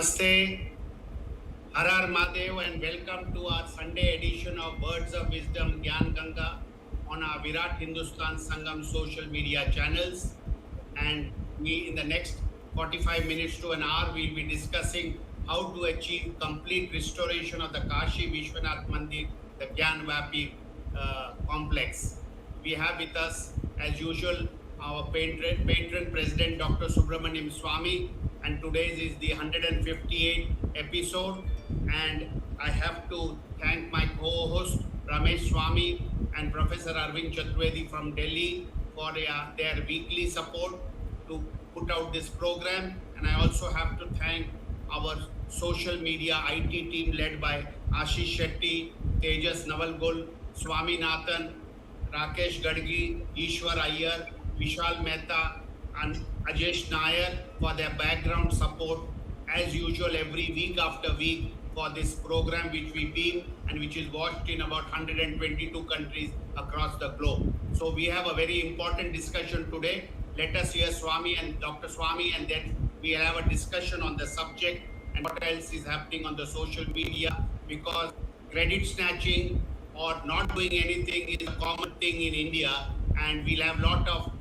Namaste, Har Har Mahadev, and welcome to our Sunday edition of Words of Wisdom Gyan Ganga on our Virat Hindustan Sangam social media channels. And we, in the next 45 minutes to an hour, we'll be discussing how to achieve complete restoration of the Kashi Vishwanath Mandir, the GYAN VAPI complex. We have with us, as usual, our patron president, Dr. Subramanian Sawmy, and today's is the 158th episode. And I have to thank my co-host, Ramesh Swamy and Professor Arvind Chaturvedi from Delhi for their weekly support to put out this program. And I also have to thank our social media IT team led by Ashish Shetty, Tejas Navalgul, Swaminathan, Rakesh Gadgi, Ishwar Iyer, Vishal Mehta, and Ajesh Nair for their background support as usual every week after week for this program which we beam and which is watched in about 122 countries across the globe. So we have a very important discussion today. Let us hear Swamy and Dr. Swamy, and then we have a discussion on the subject and what else is happening on the social media, because credit snatching or not doing anything is a common thing in India, and we'll have a lot of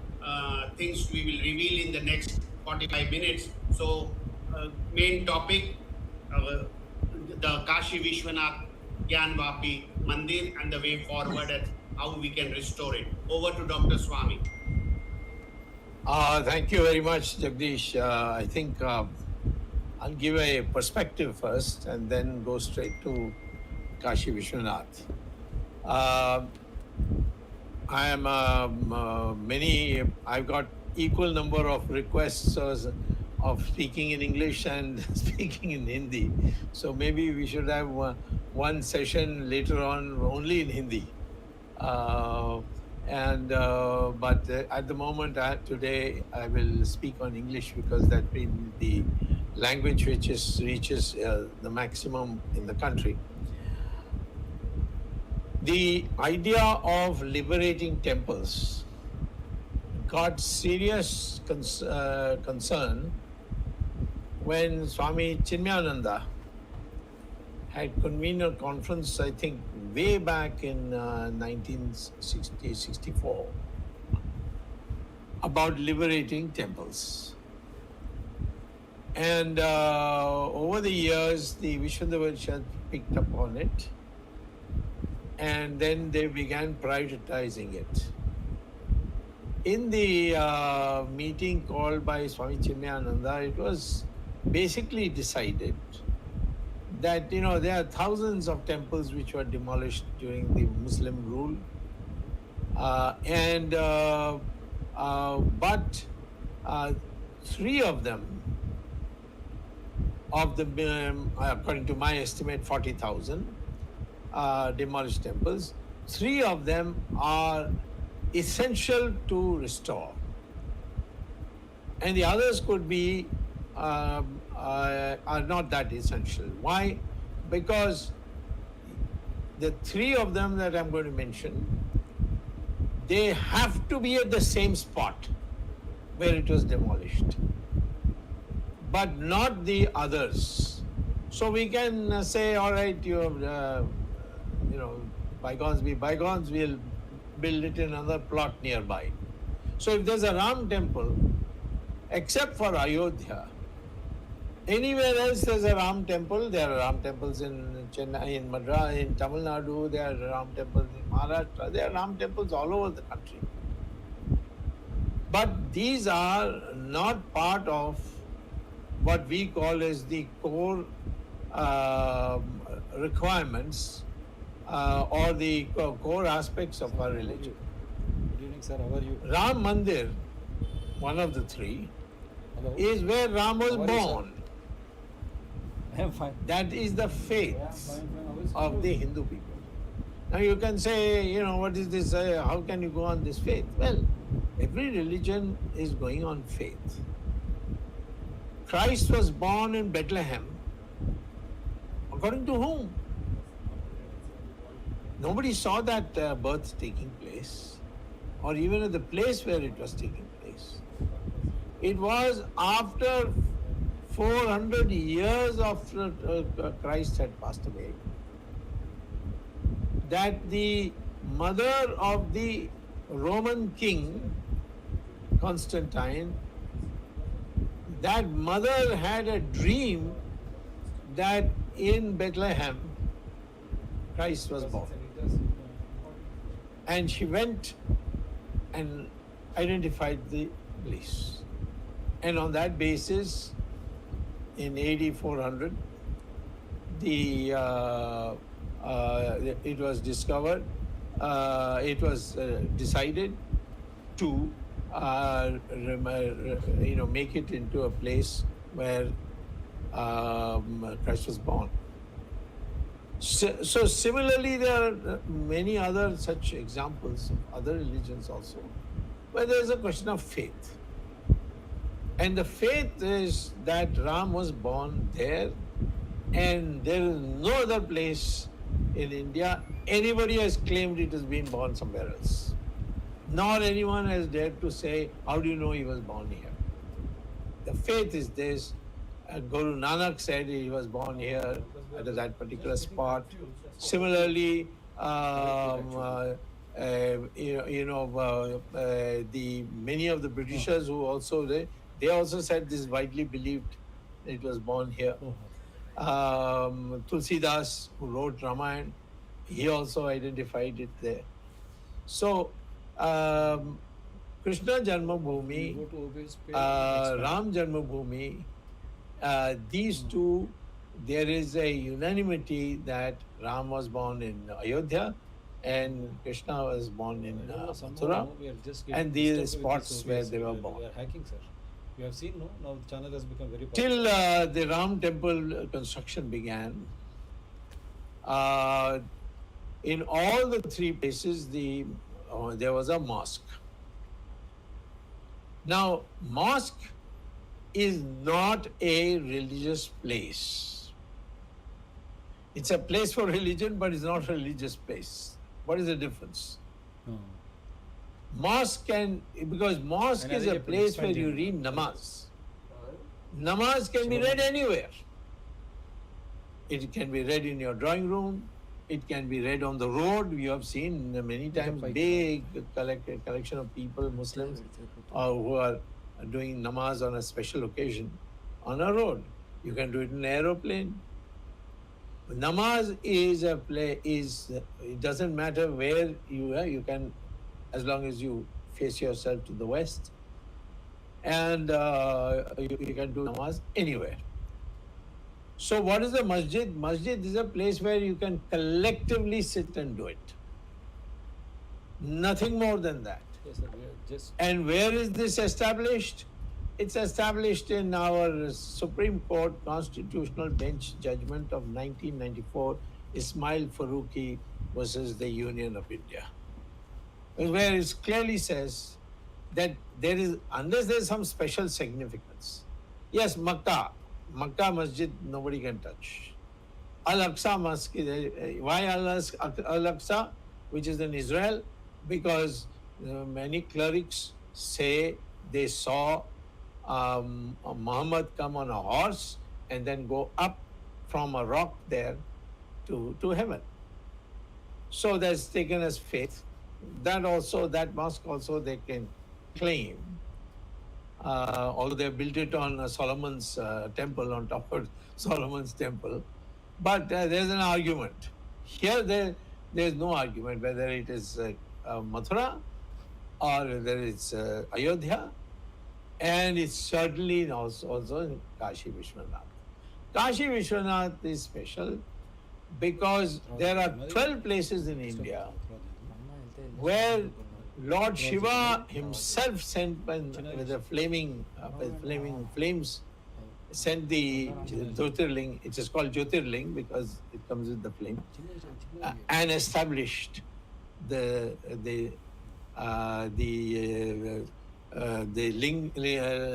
things we will reveal in the next 45 minutes. So main topic, the Kashi Vishwanath Gyan Vapi Mandir and the way forward and how we can restore it. Over to Dr. Swamy. Thank you very much, Jagdish. I think I'll give a perspective first and then go straight to Kashi Vishwanath. I am I've got equal number of requests of speaking in English and speaking in Hindi. So maybe we should have one session later on only in Hindi. But at the moment, today, I will speak on English because that's been the language which reaches the maximum in the country. The idea of liberating temples got serious concern when Swami Chinmayananda had convened a conference, I think, way back in 1964 about liberating temples. And over the years, the Vishwanath picked up on it, and then they began prioritizing it. In the meeting called by Swami Chinmayananda, it was basically decided that, there are thousands of temples which were demolished during the Muslim rule. But three of them, according to my estimate, 40,000 demolished temples, three of them are essential to restore. And the others could be are not that essential. Why? Because the three of them that I'm going to mention, they have to be at the same spot where it was demolished, but not the others. So we can say, all right, you have, bygones be bygones, we'll build it in another plot nearby. So if there's a Ram temple, except for Ayodhya, anywhere else there's a Ram temple. There are Ram temples in Chennai, in Madras, in Tamil Nadu, there are Ram temples in Maharashtra, there are Ram temples all over the country. But these are not part of what we call as the core requirements or the core aspects of our religion. Good evening, sir. How are you? Ram Mandir, one of the three, Hello. is where Ram was How are you, sir? born. I am fine. That is the faith Yeah, fine. How is of the Hindu people. Now you can say, what is this? How can you go on this faith? Well, every religion is going on faith. Christ was born in Bethlehem. According to whom? Nobody saw that birth taking place, or even at the place where it was taking place. It was after 400 years after Christ had passed away, that the mother of the Roman king, Constantine, that mother had a dream that in Bethlehem Christ was born. And she went and identified the place. And on that basis, in AD 400, it was discovered, it was decided to make it into a place where Christ was born. So similarly, there are many other such examples of other religions also, where there is a question of faith. And the faith is that Ram was born there, and there is no other place in India anybody has claimed it has been born somewhere else. Nor anyone has dared to say, how do you know he was born here? The faith is this. Guru Nanak said he was born here at that particular spot. Similarly, the many of the Britishers who also they also said this is widely believed it was born here. Tulsidas, who wrote Ramayana, he also identified it there. So Krishna Janmabhoomi, Ram Janmabhoomi, these two, there is a unanimity that Ram was born in Ayodhya and Krishna was born in Mathura, and these are spots where they were born. We are hacking, sir. You have seen, no? Now the channel has become very Till the Ram temple construction began, in all the three places there was a mosque. Now, mosque is not a religious place. It's a place for religion, but it's not a religious place. What is the difference? Mosque because mosque is a place where you read namaz. Namaz can be read anywhere. It can be read in your drawing room. It can be read on the road. You have seen many times big collection of people, Muslims, who are doing namaz on a special occasion on a road. You can do it in an aeroplane. Namaz is it doesn't matter where you are, you can, as long as you face yourself to the west, and you can do namaz anywhere. So what is a masjid? Masjid is a place where you can collectively sit and do it. Nothing more than that. Yes, sir, and where is this established? It's established in our Supreme Court Constitutional Bench judgment of 1994, Ismail Faruqi versus the Union of India, where it clearly says that there is, unless there is some special significance. Yes, Makkah Masjid, nobody can touch. Al-Aqsa Mosque, why Al-Aqsa, which is in Israel? Because many clerics say they saw Muhammad come on a horse and then go up from a rock there to heaven. So that's taken as faith. That mosque also they can claim. Although they built it on Solomon's temple, on top of Solomon's temple. But there's an argument. Here there's no argument whether it is Mathura or whether it's Ayodhya. And it's certainly also in Kashi Vishwanath. Kashi Vishwanath is special because there are 12 places in India where Lord Shiva himself sent with the flaming flames, sent the Jyotirling. It is called Jyotirling because it comes with the flame, and established the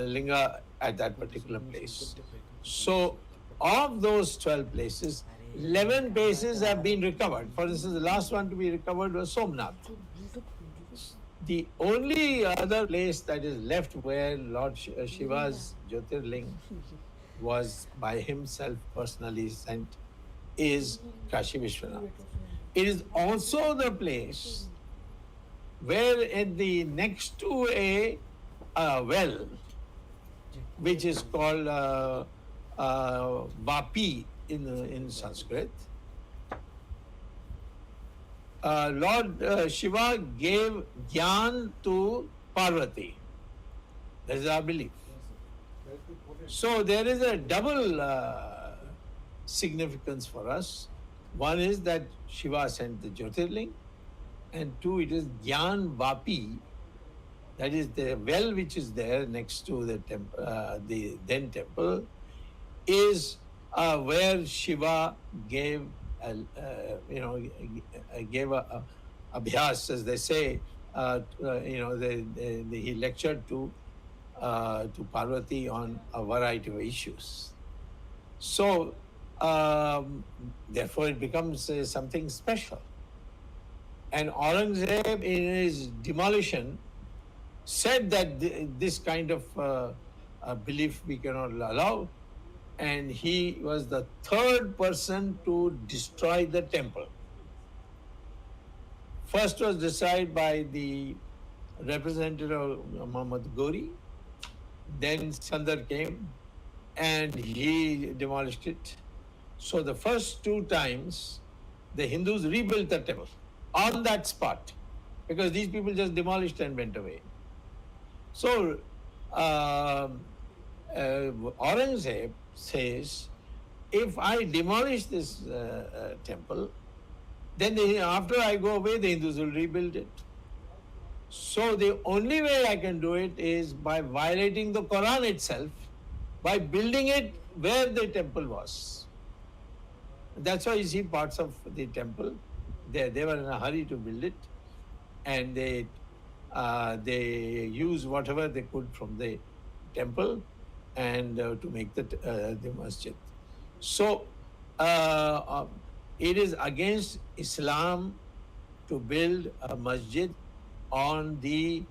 linga at that particular place. So, of those 12 places, 11 places have been recovered. For instance, the last one to be recovered was Somnath. The only other place that is left where Lord Shiva's Jyotirling was by himself personally sent is Kashi Vishwanath. It is also the place where at the next to a well, which is called Vapi in Sanskrit, Lord Shiva gave Gyan to Parvati. That is our belief. So there is a double significance for us. One is that Shiva sent the Jyotirling, and two, it is Gyan Vapi, that is the well which is there next to the then temple, is where Shiva gave, gave a abhyas, as they say, he lectured to Parvati on a variety of issues. So, therefore, it becomes something special. And Aurangzeb, in his demolition, said that this kind of belief we cannot allow, and he was the third person to destroy the temple. First was decided by the representative of Muhammad Ghori, then Sandar came and he demolished it. So the first two times the Hindus rebuilt the temple on that spot, because these people just demolished and went away. So Aurangzeb says, if I demolish this temple, then after I go away, the Hindus will rebuild it. So the only way I can do it is by violating the Quran itself, by building it where the temple was. That's why you see parts of the temple, they were in a hurry to build it, and they used whatever they could from the temple and to make the masjid. So it is against Islam to build a masjid on the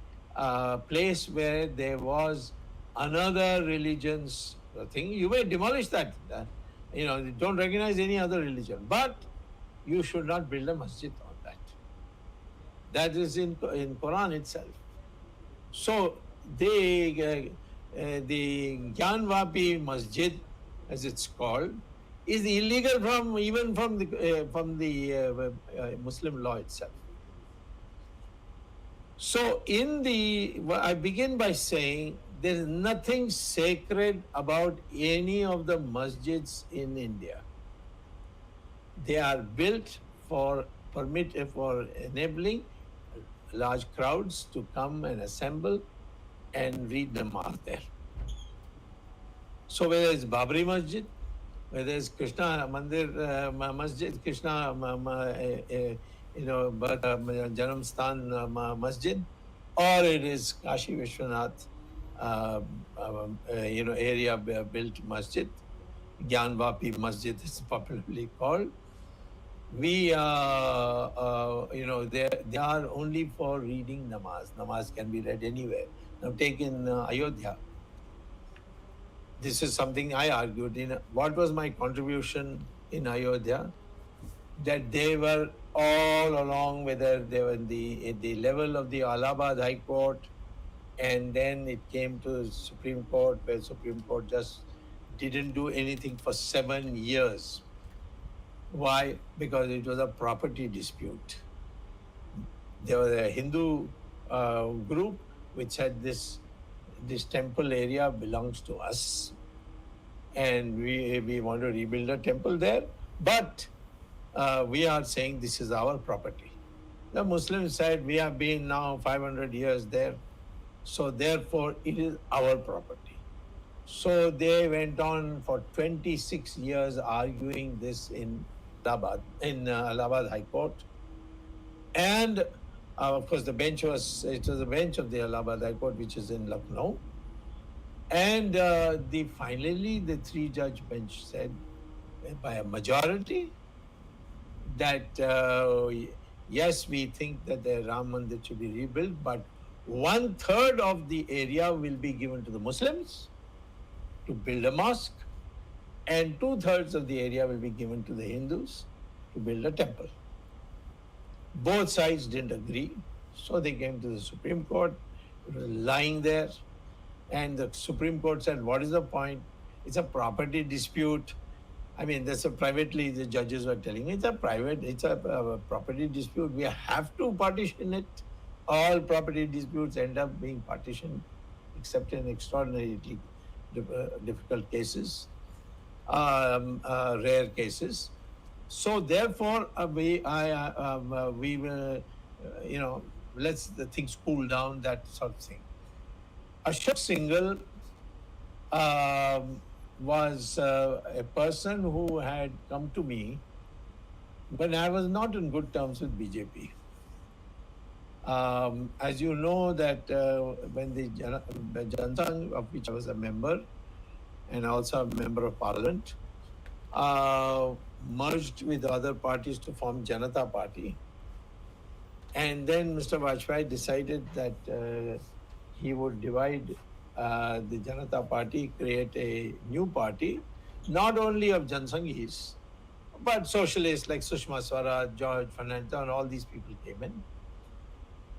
place where there was another religion's thing. You may demolish that, don't recognize any other religion, but you should not build a masjid on that. That is in Quran itself. So the GYAN VAPI Masjid, as it's called, is illegal even from the Muslim law itself. So I begin by saying there is nothing sacred about any of the masjids in India. They are built for enabling large crowds to come and assemble and read namaz there. So whether it's Babri Masjid, whether it's Krishna Mandir Masjid, Krishna Janam Sthan Masjid, or it is Kashi Vishwanath area built masjid, GYAN VAPI Masjid is popularly called. We they are only for reading namaz. Namaz can be read anywhere. Now take in Ayodhya. This is something I argued what was my contribution in Ayodhya, that they were all along, whether they were at the level of the Allahabad High Court, and then it came to Supreme Court, where Supreme Court just didn't do anything for 7 years. Why? Because it was a property dispute. There was a Hindu group which said this temple area belongs to us, and we want to rebuild a temple there, but we are saying this is our property. The Muslims said we have been now 500 years there, so therefore it is our property. So they went on for 26 years arguing this in Allahabad High Court, and of course it was a bench of the Allahabad High Court, which is in Lucknow, and finally the 3-judge bench said by a majority that yes, we think that the Ram Mandir should be rebuilt, but 1/3 of the area will be given to the Muslims to build a mosque, and 2/3 of the area will be given to the Hindus to build a temple. Both sides didn't agree, so they came to the Supreme Court. It was lying there, and the Supreme Court said, "What is the point? It's a property dispute." I mean, that's a privately the judges were telling me it's a property dispute. We have to partition it. All property disputes end up being partitioned, except in extraordinarily difficult cases, rare cases. So therefore, we will, let's the things cool down, that sort of thing. Ashok Singhal was a person who had come to me when I was not in good terms with BJP. As you know that when the Janata, of which I was a member and also a member of parliament, merged with other parties to form Janata Party. And then Mr. Vajpayee decided that he would divide the Janata Party, create a new party, not only of Jansanghis, but socialists like Sushma Swaraj, George Fernandez, and all these people came in.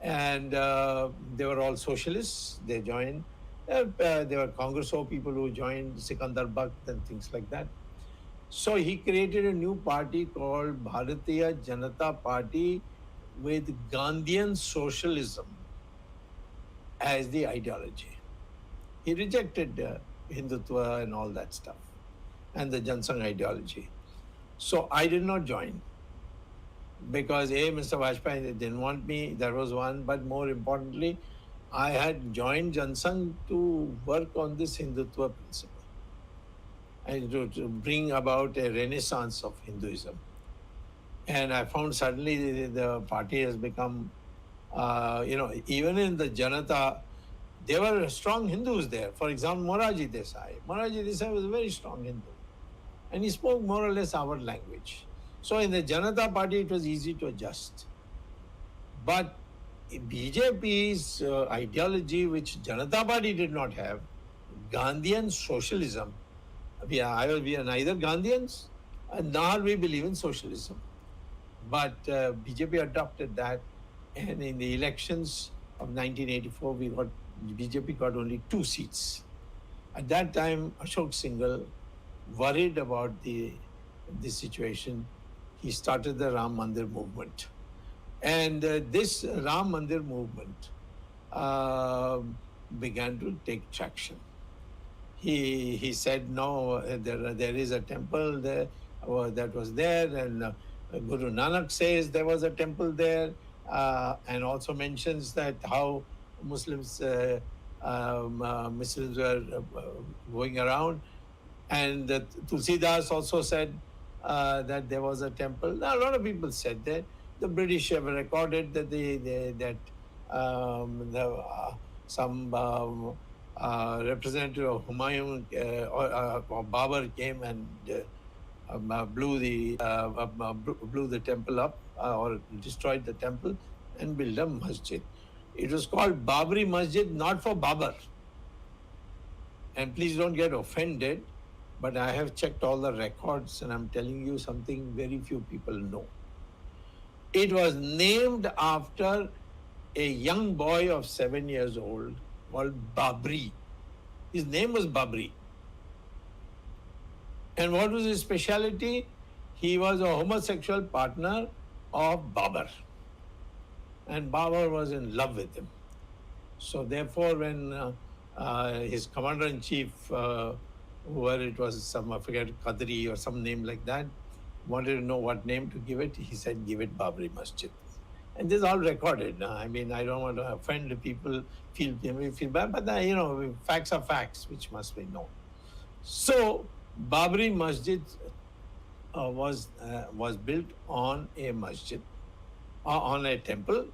And they were all socialists. They joined. There were Congress people who joined, Sikandar Bakht and things like that. So he created a new party called Bharatiya Janata Party with Gandhian socialism as the ideology. He rejected Hindutva and all that stuff and the Jansangh ideology. So I did not join because Mr. Vajpayee didn't want me. That was one. But more importantly, I had joined Jansangh to work on this Hindutva principle and to bring about a renaissance of Hinduism. And I found suddenly the party has become, even in the Janata, there were strong Hindus there. For example, Moraji Desai. Moraji Desai was a very strong Hindu. And he spoke more or less our language. So in the Janata Party, it was easy to adjust. But BJP's ideology, which Janata Party did not have, Gandhian socialism, we are neither Gandhians nor we believe in socialism. But BJP adopted that, and in the elections of 1984, BJP got only 2 seats. At that time, Ashok Singhal, worried about this situation, he started the Ram Mandir movement. And this Ram Mandir movement began to take traction. He said, no, there is a temple there that was there, and Guru Nanak says there was a temple there, and also mentions that how Muslims were going around. And Tulsidas also said that there was a temple. Now, a lot of people said that. The British have recorded that some representative of Humayun or Babur came and blew the temple up or destroyed the temple and built a masjid. It was called Babri Masjid, not for Babur. And please don't get offended, but I have checked all the records and I'm telling you something very few people know. It was named after a young boy of 7 years old called Babri. His name was Babri. And what was his speciality? He was a homosexual partner of Babur. And Babur was in love with him. So therefore, when his commander-in-chief, whoever it was, I forget, Qadri or some name like that, wanted to know what name to give it, he said, give it Babri Masjid. And this is all recorded. I mean, I don't want to offend people, feel bad, but facts are facts, which must be known. So Babri Masjid was built on a masjid, on a temple,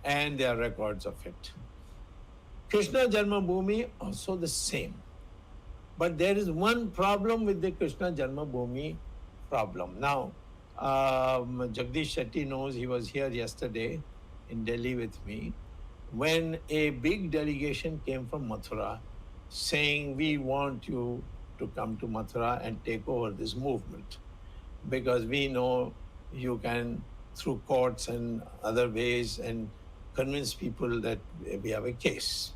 and there are records of it. Krishna Janmabhoomi also the same. But there is one problem with the Krishna Janmabhoomi problem. Now, Jagdish Shetty knows, he was here yesterday in Delhi with me, when a big delegation came from Mathura saying, we want you to come to Mathura and take over this movement, because we know you can, through courts and other ways, and convince people that we have a case.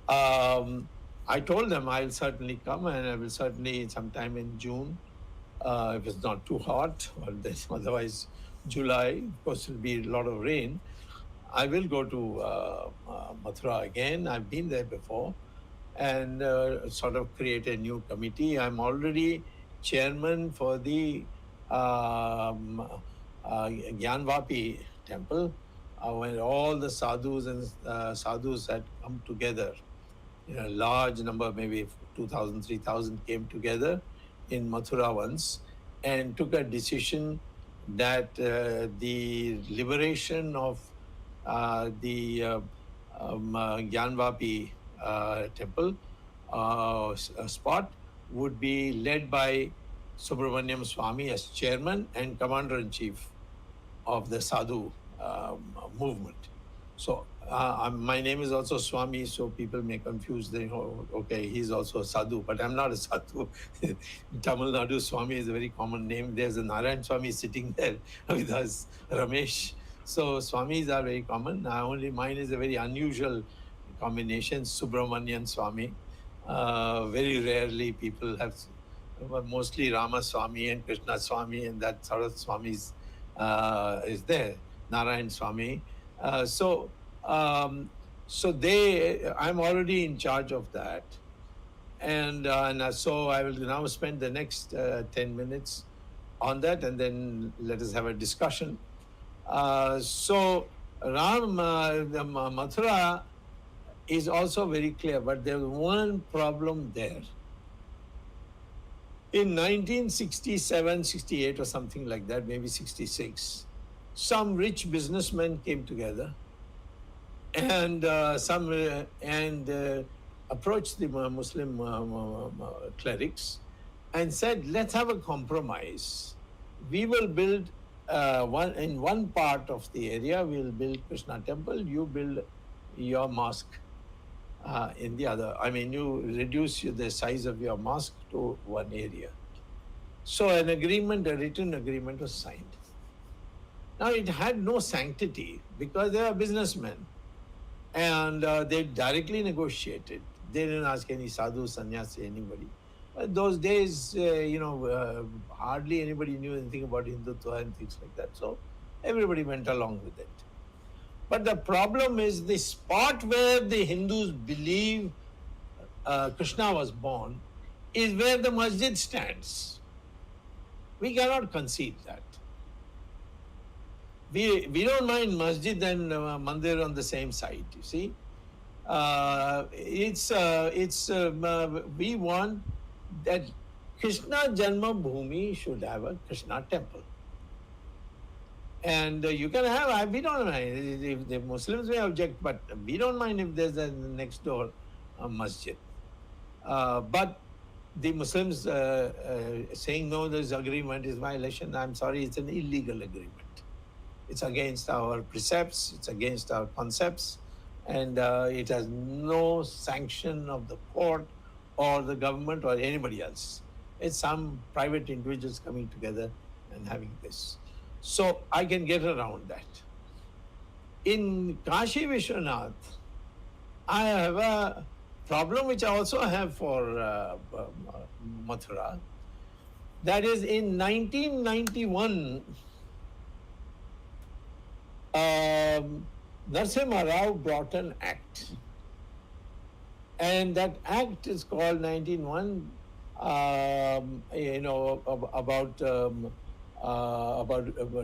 I told them I'll certainly come, and I will certainly sometime in June, if it's not too hot, or otherwise July, of course, it'll be a lot of rain. I will go to Mathura again. I've been there before, and sort of create a new committee. I'm already chairman for the GYAN VAPI temple, when all the sadhus and sadhus had come together. A large number, maybe 2,000, 3,000 came together in Mathura once and took a decision that the liberation of the GYAN VAPI temple spot would be led by Subramanian Sawmy as chairman and commander-in-chief of the sadhu movement. So my name is also Swami, so people may confuse. They know, okay, he's also a sadhu, but I'm not a sadhu. In Tamil Nadu, Swami is a very common name. There's a Narayan Swami sitting there with us, Ramesh. So Swamis are very common. Only mine is a very unusual combination, Subramanian Sawmy. Very rarely people have, mostly Rama Swami and Krishna Swami, and that sort of Swamis is there, Narayan Swami. So I'm already in charge of that. And so I will now spend the next 10 minutes on that, and then let us have a discussion. So Mathura is also very clear, but there's one problem there. In 1967, 68 or something like that, maybe 66, some rich businessmen came together and approached the Muslim clerics and said, let's have a compromise. We will build in one part of the area, we'll build Krishna temple, you build your mosque in the other. I mean, you reduce the size of your mosque to one area. So a written agreement was signed. Now it had no sanctity because they were businessmen, and they directly negotiated. They didn't ask any sadhu, sannyasi, anybody. But those days, hardly anybody knew anything about Hindutva and things like that. So everybody went along with it. But the problem is the spot where the Hindus believe Krishna was born is where the masjid stands. We cannot concede that. We don't mind masjid and mandir on the same site, you see. We want that Krishna Janma Bhumi should have a Krishna temple. And you can have, we don't mind, if the Muslims may object, but we don't mind if there's a next door masjid. But the Muslims saying no, this agreement is violation, I'm sorry, it's an illegal agreement. It's against our precepts, it's against our concepts, and it has no sanction of the court or the government or anybody else. It's some private individuals coming together and having this. So I can get around that. In Kashi Vishwanath, I have a problem which I also have for Mathura. That is, in 1991, Narasimha Rao brought an act. And that act is called 1991, about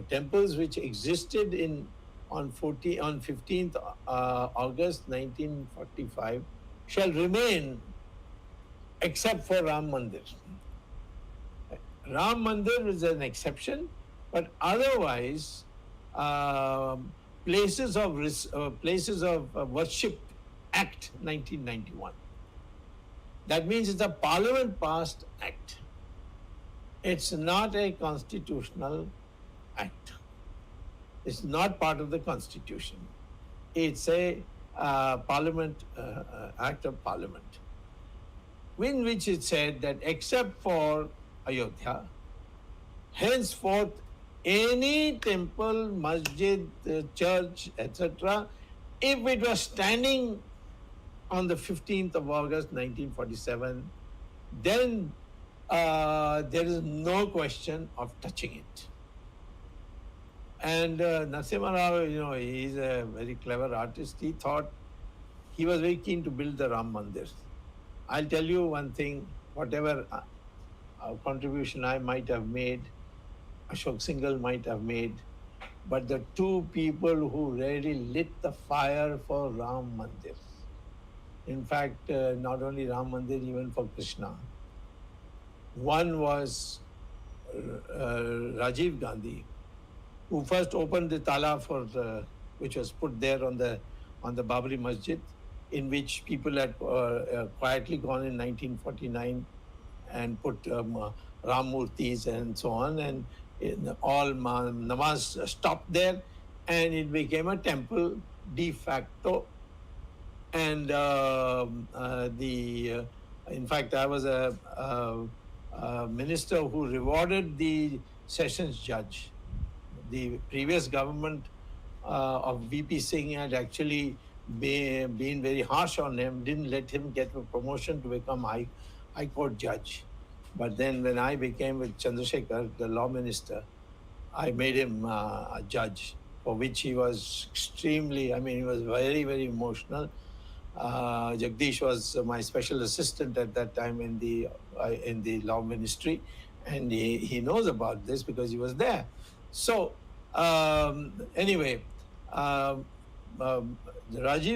temples which existed on 15th August 1945 shall remain except for Ram Mandir. Ram Mandir is an exception, but otherwise places of worship Act 1991. That means it's a parliament passed act. It's not a constitutional act. It's not part of the constitution. It's a parliament act of parliament. in which it said that except for Ayodhya, henceforth any temple, masjid, church, etc., if it was standing on the 15th of August 1947, then there is no question of touching it. And Narasimha Rao, he's a very clever artist. He thought, he was very keen to build the Ram Mandir. I'll tell you one thing, whatever contribution I might have made, Ashok Singhal might have made, but the two people who really lit the fire for Ram Mandir, in fact, not only Ram Mandir, even for Krishna. One was Rajiv Gandhi, who first opened the tala which was put there on the Babri Masjid, in which people had quietly gone in 1949 and put Ram Murtis and so on, and all namaz stopped there, and it became a temple de facto. And in fact, I was a minister who rewarded the sessions judge. The previous government of VP Singh had actually been very harsh on him, didn't let him get a promotion to become High Court judge. But then when I became with Chandrasekhar, the law minister, I made him a judge, for which he was extremely, he was very, very emotional. Jagdish was my special assistant at that time in the law ministry, and he knows about this because he was there. So anyway, Rajiv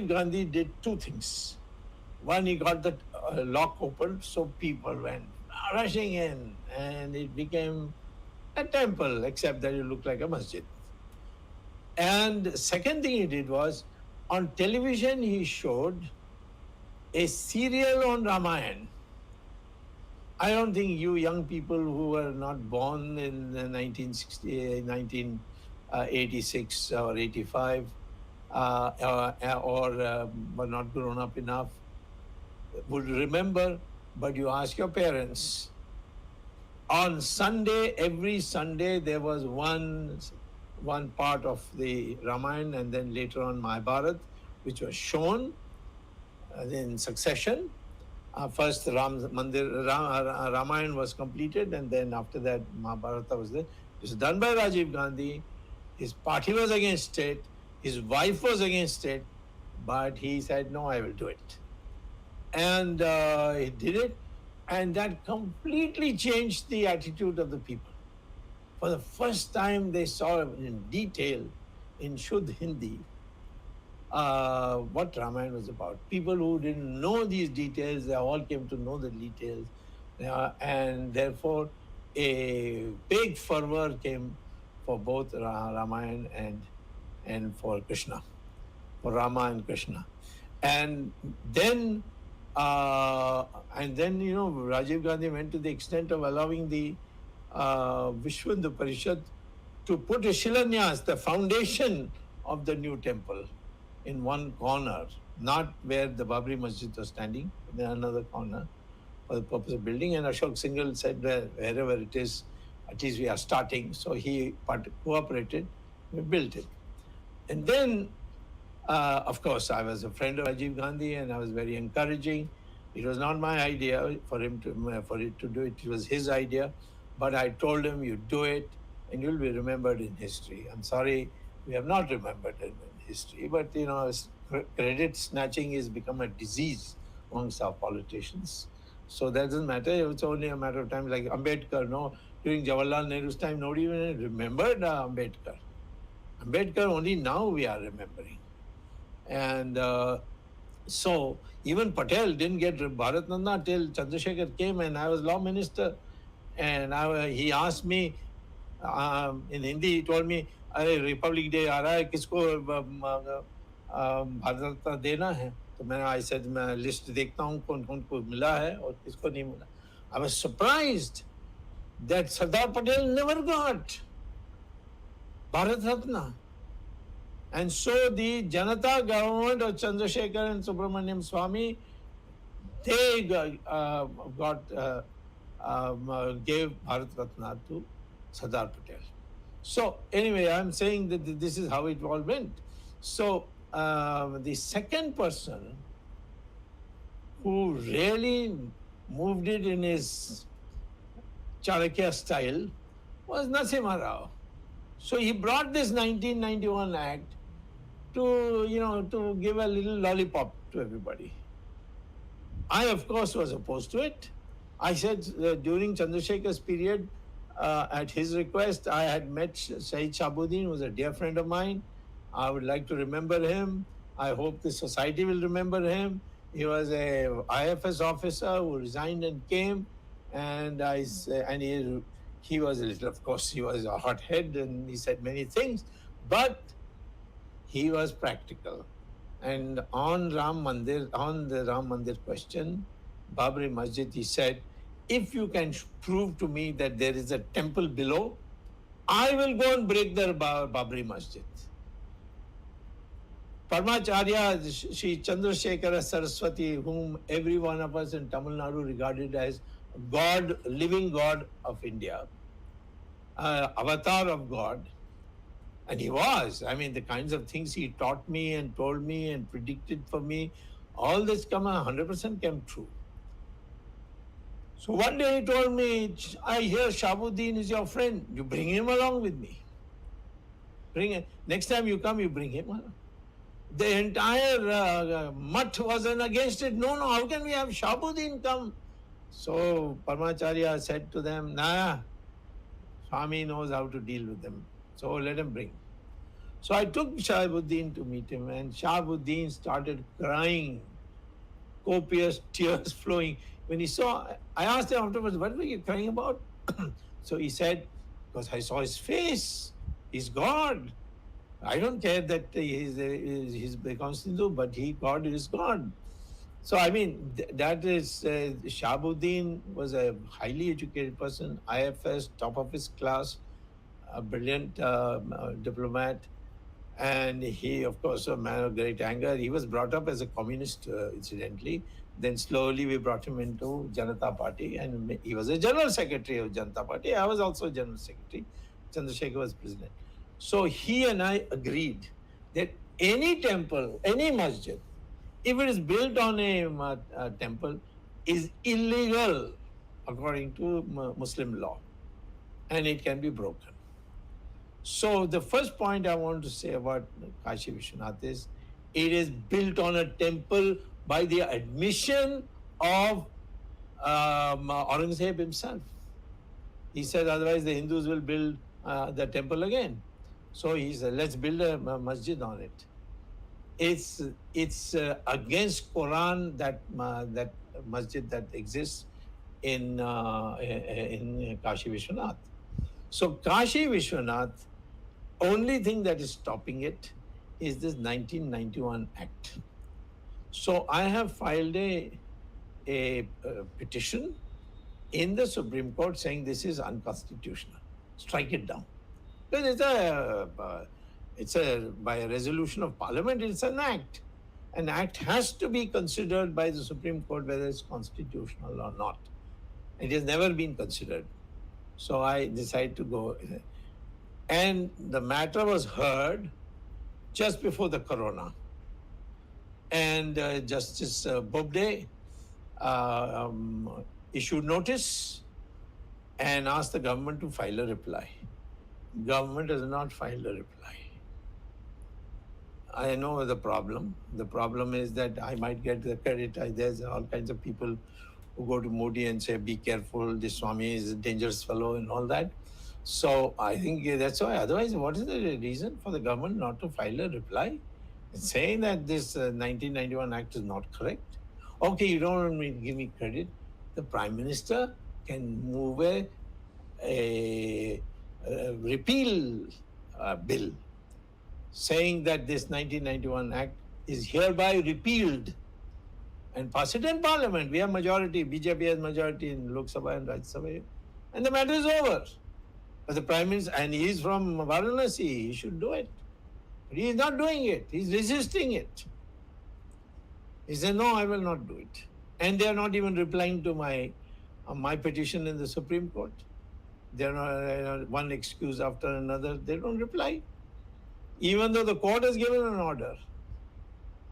Gandhi did two things. One, he got the lock opened, so people went rushing in, and it became a temple, except that it looked like a masjid. And the second thing he did was, on television he showed a serial on Ramayana. I don't think you young people who were not born in 1986 or 85 or were not grown up enough would remember, but you ask your parents. On Sunday, every Sunday, there was one part of the Ramayana, and then later on Mahabharata, which was shown in succession. First Ramayana was completed, and then after that Mahabharata was there. It was done by Rajiv Gandhi. His party was against it. His wife was against it. But he said, no, I will do it. And he did it. And that completely changed the attitude of the people. For the first time, they saw in detail, in Shuddh Hindi, what Ramayana was about. People who didn't know these details, they all came to know the details. And therefore, a big fervor came for both Ramayana and for Krishna, for Rama and Krishna. And then, Rajiv Gandhi went to the extent of allowing the Vishwa Parishad to put a Shilanyas, the foundation of the new temple, in one corner, not where the Babri Masjid was standing, in another corner, for the purpose of building. And Ashok Singhal said, wherever it is, at least we are starting. So he cooperated, we built it. And then, of course, I was a friend of Rajiv Gandhi, and I was very encouraging. It was not my idea for it to do it. It was his idea. But I told him, you do it, and you'll be remembered in history. I'm sorry, we have not remembered it in history. But, credit snatching has become a disease amongst our politicians. So that doesn't matter. It's only a matter of time. Like Ambedkar, during Jawaharlal Nehru's time, nobody even remembered Ambedkar. Ambedkar only now we are remembering. And so even Patel didn't get Bharat Nanda till Chandrasekhar came, and I was law minister. And he asked me, in Hindi, he told me, अरे Republic day आ रहा है, किसको भारत रत्न देना है? तो I said, मैं list देखता हूँ कौन कौन को मिला है और किसको नहीं मिला. I was surprised that Sardar Patel never got Bharat Ratna. And so the Janata government of Chandrasekhar and Subramanian Sawmy they gave Bharat Ratna to Sardar Patel. So anyway, I'm saying that this is how it all went. So the second person who really moved it in his Charakya style was Narasimha Rao. So he brought this 1991 Act to give a little lollipop to everybody. I, of course, was opposed to it. I said during Chandrasekhar's period, at his request, I had met Saeed Shabuddin, who was a dear friend of mine. I would like to remember him. I hope the society will remember him. He was a IFS officer who resigned and came, and he was a little, of course, he was a hothead, and he said many things, but he was practical. And on the Ram Mandir question, Babri Masjid, he said, if you can prove to me that there is a temple below, I will go and break the Babri Masjid. Parmacharya, Sri Chandrasekhara Saraswati, whom every one of us in Tamil Nadu regarded as God, living God of India, avatar of God, and he was. I mean, the kinds of things he taught me and told me and predicted for me, all this 100% came true. So one day he told me, I hear Shabuddin is your friend. You bring him along with me. Next time you come, you bring him along. The entire mutt wasn't against it. No, how can we have Shabuddin come? So Parmacharya said to them, nah, Swami knows how to deal with them. So let him bring. So I took Shahabuddin to meet him, and Shahabuddin started crying, copious tears flowing. When he saw, I asked him afterwards, what were you crying about? So he said, because I saw his face, he's God. I don't care that he's becomes Hindu, but God is God. So I mean, that is, Shahabuddin was a highly educated person, IFS, top of his class, a brilliant diplomat. And he, of course, a man of great anger. He was brought up as a communist, incidentally. Then slowly we brought him into Janata Party, and he was a general secretary of Janata Party. I was also general secretary. Chandrasekhar was president. So he and I agreed that any temple, any masjid, if it is built on a temple, is illegal according to Muslim law, and it can be broken. So the first point I want to say about Kashi Vishwanath is, it is built on a temple by the admission of Aurangzeb himself. He said, otherwise the Hindus will build the temple again. So he said, let's build a masjid on it. It's against Quran that masjid that exists in Kashi Vishwanath. So Kashi Vishwanath, only thing that is stopping it is this 1991 Act. So I have filed a petition in the Supreme Court saying this is unconstitutional. Strike it down. Because it's by a resolution of Parliament, it's an act. An act has to be considered by the Supreme Court whether it's constitutional or not. It has never been considered. So I decided to go. And the matter was heard just before the corona. And Justice Bobde issued notice and asked the government to file a reply. Government has not filed a reply. I know the problem. The problem is that I might get the credit. There's all kinds of people who go to Modi and say, be careful, this Swami is a dangerous fellow and all that. So I think that's why. Otherwise, what is the reason for the government not to file a reply? Saying that this 1991 Act is not correct. Okay, you don't want me to give me credit. The Prime Minister can move a repeal bill saying that this 1991 Act is hereby repealed and pass it in Parliament. We have majority. BJP has majority in Lok Sabha and Rajya Sabha. And the matter is over. But the Prime Minister, and he is from Varanasi, he should do it. But he is not doing it. He is resisting it. He said, no, I will not do it. And they are not even replying to my petition in the Supreme Court. They're not, one excuse after another. They don't reply, even though the court has given an order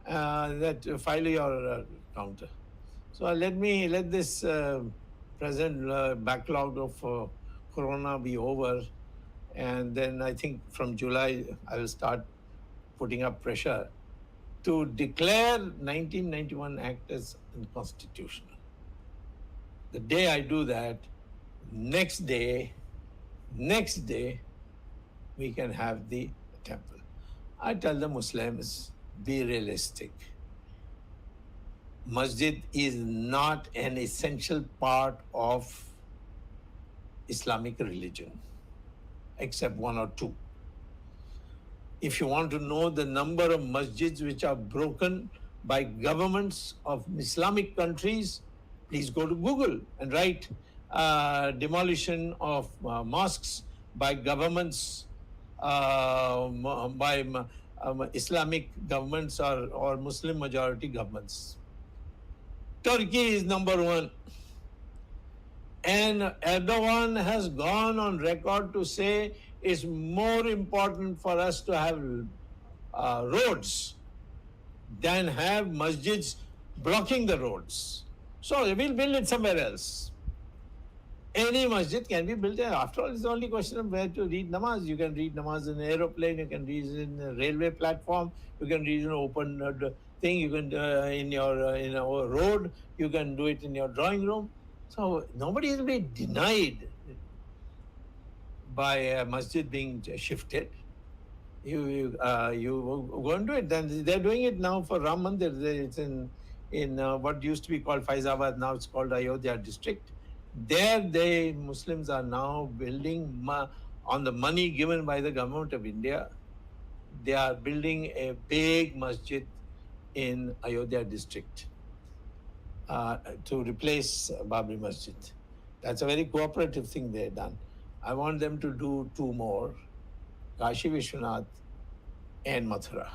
that file your counter. So let this present backlog of Corona be over, and then I think from July I will start putting up pressure to declare 1991 Act as unconstitutional. The day I do that, next day, we can have the temple. I tell the Muslims, be realistic. Masjid is not an essential part of Islamic religion, except one or two. If you want to know the number of masjids which are broken by governments of Islamic countries, please go to Google and write demolition of mosques by governments, by Islamic governments or Muslim majority governments. Turkey is number one. And Erdogan has gone on record to say it's more important for us to have roads than have masjids blocking the roads. So we'll build it somewhere else. Any masjid can be built there. After all, it's the only question of where to read namaz. You can read namaz in an aeroplane, you can read it in a railway platform, you can read in an open thing, you can in a road, you can do it in your drawing room. So nobody is really denied by a masjid being shifted. You go and do it. Then they're doing it now for Ram Mandir. It's in what used to be called Faizabad, now it's called Ayodhya district. There, the Muslims are now building on the money given by the government of India. They are building a big masjid in Ayodhya district to replace Babri Masjid. That's a very cooperative thing they've done. I want them to do two more, Kashi Vishwanath and Mathura.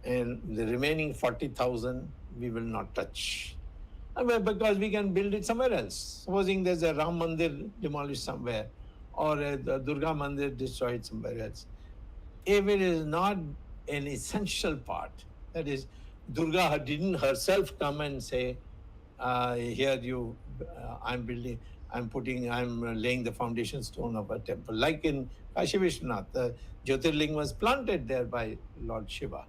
And the remaining 40,000 we will not touch. Because we can build it somewhere else. Supposing there's a Ram Mandir demolished somewhere or a Durga Mandir destroyed somewhere else. If it is not an essential part, that is, Durga didn't herself come and say, here I'm laying the foundation stone of a temple. Like in Kashi Vishwanath, the Jyotirling was planted there by Lord Shiva.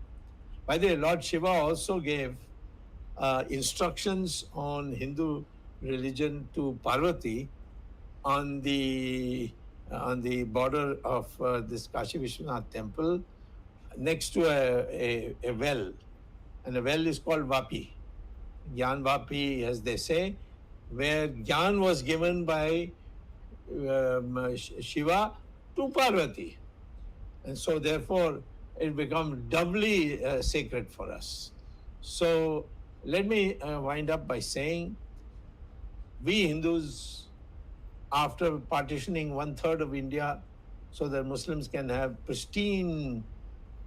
By the way, Lord Shiva also gave instructions on Hindu religion to Parvati on the border of this Kashi Vishwanath temple next to a well. And the well is called Vapi. GYAN VAPI, as they say, where Gyan was given by Shiva to Parvati. And so therefore it becomes doubly sacred for us. So let me wind up by saying, we Hindus, after partitioning 1/3 of India so that Muslims can have pristine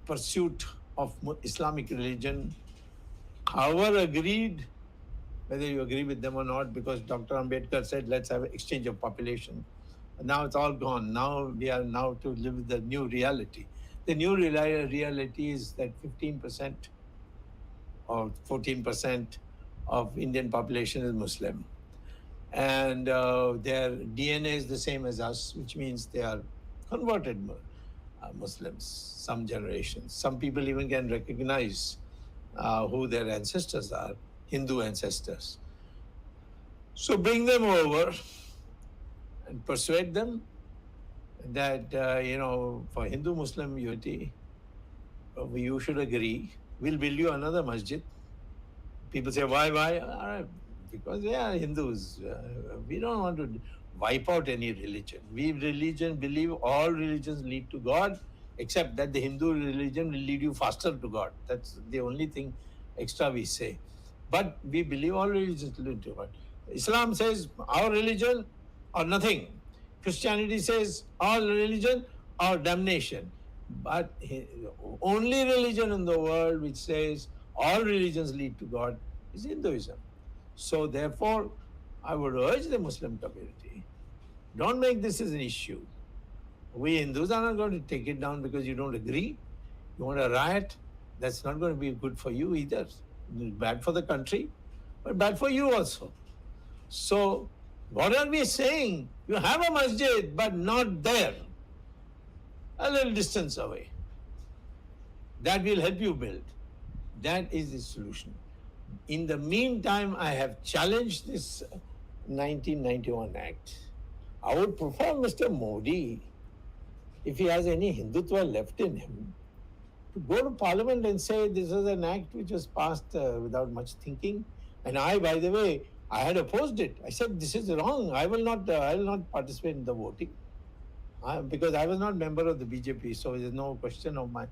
pursuit of Islamic religion, however agreed, whether you agree with them or not, because Dr. Ambedkar said, let's have an exchange of population. Now it's all gone. Now we are now to live with the new reality. The new reality is that 15% or 14% of Indian population is Muslim. And their DNA is the same as us, which means they are converted Muslims, some generations. Some people even can recognize who their ancestors are, Hindu ancestors. So bring them over and persuade them that, for Hindu-Muslim unity, you should agree. We'll build you another masjid. People say, why? All right, because they are Hindus. We don't want to wipe out any religion. We believe all religions lead to God, except that the Hindu religion will lead you faster to God. That's the only thing extra we say. But we believe all religions lead to God. Islam says our religion or nothing. Christianity says all religion or damnation. But only religion in the world which says all religions lead to God is Hinduism. So therefore, I would urge the Muslim community, don't make this as an issue. We Hindus are not going to take it down because you don't agree. You want a riot? That's not going to be good for you either. It's bad for the country, but bad for you also. So, what are we saying? You have a masjid, but not there, a little distance away. That will help you build. That is the solution. In the meantime, I have challenged this 1991 Act. I would prefer Mr. Modi, if he has any Hindutva left in him, to go to Parliament and say this is an act which was passed without much thinking. And I, by the way, I had opposed it. I said this is wrong. I will not participate in the voting. Because I was not member of the BJP, so there's no question of my.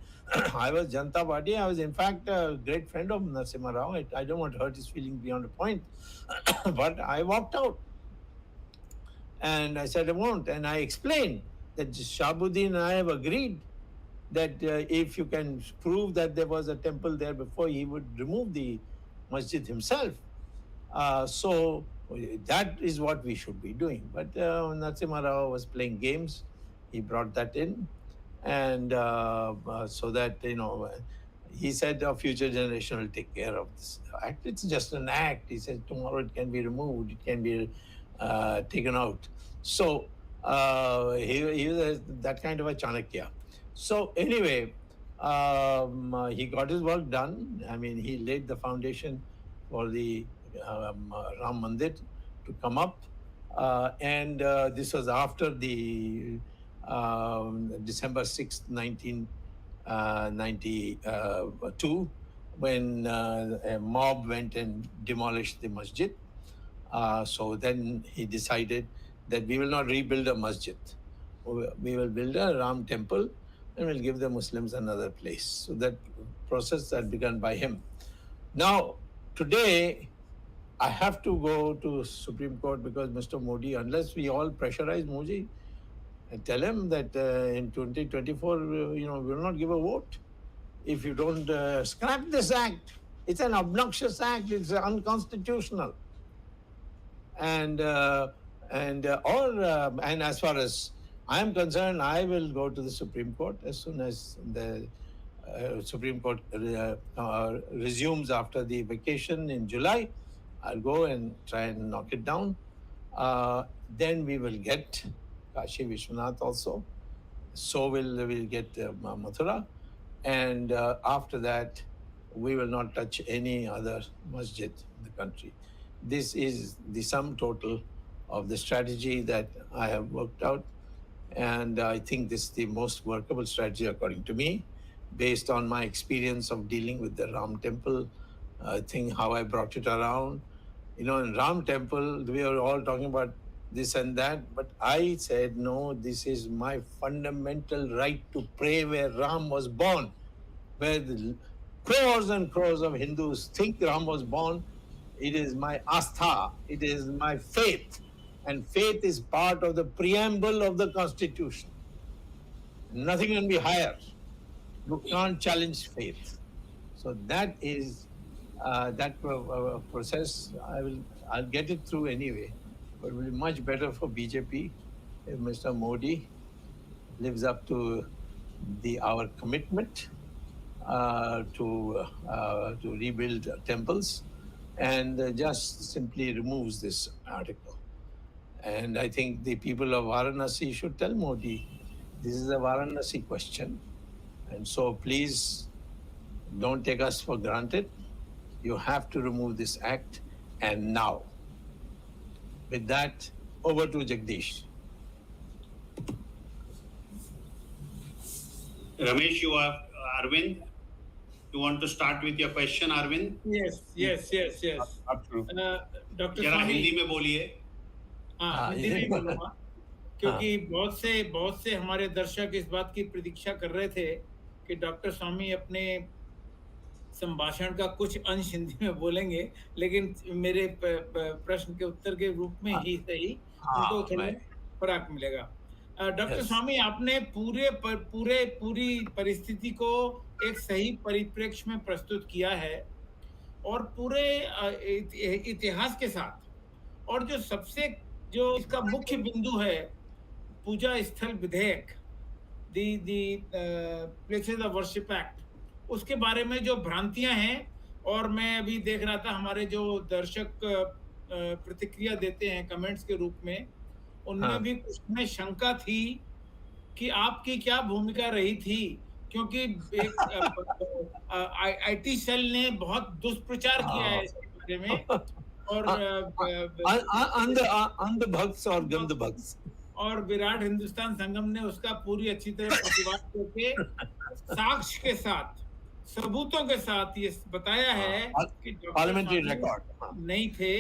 I was Janata Party. I was in fact a great friend of Narasimha Rao. I don't want to hurt his feelings beyond a point, but I walked out, and I said I won't. And I explained that Shabuddin and I have agreed that if you can prove that there was a temple there before, he would remove the masjid himself. So that is what we should be doing. But Narasimha Rao was playing games. He brought that in, and so that he said a future generation will take care of this act. It's just an act. He said tomorrow it can be removed, it can be taken out. So he was that kind of a Chanakya. So anyway, he got his work done. I mean, he laid the foundation for the Ram Mandir to come up, and this was after the December 6th, 1992, when a mob went and demolished the masjid. So then he decided that we will not rebuild a masjid. We will build a Ram temple and we'll give the Muslims another place. So that process had begun by him. Now, today, I have to go to Supreme Court because Mr. Modi, unless we all pressurize Modi and tell him that in 2024, we will not give a vote if you don't scrap this act. It's an obnoxious act. It's unconstitutional. And as far as I am concerned, I will go to the Supreme Court as soon as the Supreme Court resumes after the vacation in July. I'll go and try and knock it down. Then we will get Kashi Vishwanath also. So we'll get Mathura. And after that, we will not touch any other masjid in the country. This is the sum total of the strategy that I have worked out. And I think this is the most workable strategy according to me, based on my experience of dealing with the Ram temple thing, how I brought it around. In Ram temple, we were all talking about this and that, but I said, no, this is my fundamental right to pray where Ram was born, where the crores and crores of Hindus think Ram was born. It is my astha, it is my faith, and faith is part of the preamble of the Constitution. Nothing can be higher. You can't challenge faith. So that is that process. I'll get it through anyway, but it will be much better for BJP if Mr. Modi lives up to our commitment to rebuild temples and just simply removes this article. And I think the people of Varanasi should tell Modi, this is a Varanasi question. And so please don't take us for granted. You have to remove this act, and now. With that, over to Jagdish. Ramesh, you are Arvind. You want to start with your question, Arvind? Yes. Doctor जरा स्वामी हिंदी में बोलिए. हाँ हिंदी में ही बोलूँगा क्योंकि बहुत से हमारे दर्शक इस बात की प्रतीक्षा कर रहे थे कि डॉक्टर स्वामी अपने संभाषण का कुछ अंश हिंदी में बोलेंगे, लेकिन मेरे प्रश्न के उत्तर के रूप में ही सही उनको थोड़ा फर्क मिलेगा. डॉक्टर स्वामी, आपने पूरी परिस्थिति को एक सही परिप्रेक्ष्य में प्रस्तुत किया है और पूरे इतिहास के साथ, और जो इसका मुख्य बिंदु है पूजा स्थल विधेयक, दी प्लेसेस ऑफ वर्शिप एक्ट, उसके बारे में जो भ्रांतियां हैं, और मैं अभी देख रहा था हमारे जो दर्शक प्रतिक्रिया देते हैं कमेंट्स के रूप में, उनमें हाँ। भी कुछ में शंका थी कि आपकी क्या भूमिका रही थी, क्योंकि एक आईटी सेल ने बहुत दुष्प्रचार किया है इसके बारे में, और अंध भक्त और गंध भक्त, और विराट हिंदुस्तान संगम ने उसका पूरी अच्छी तरह प्रतिवाद करके साक्ष्य के साथ, सबूतों के साथ ये बताया है कि पार्लियामेंट्री रिकॉर्ड नहीं थे।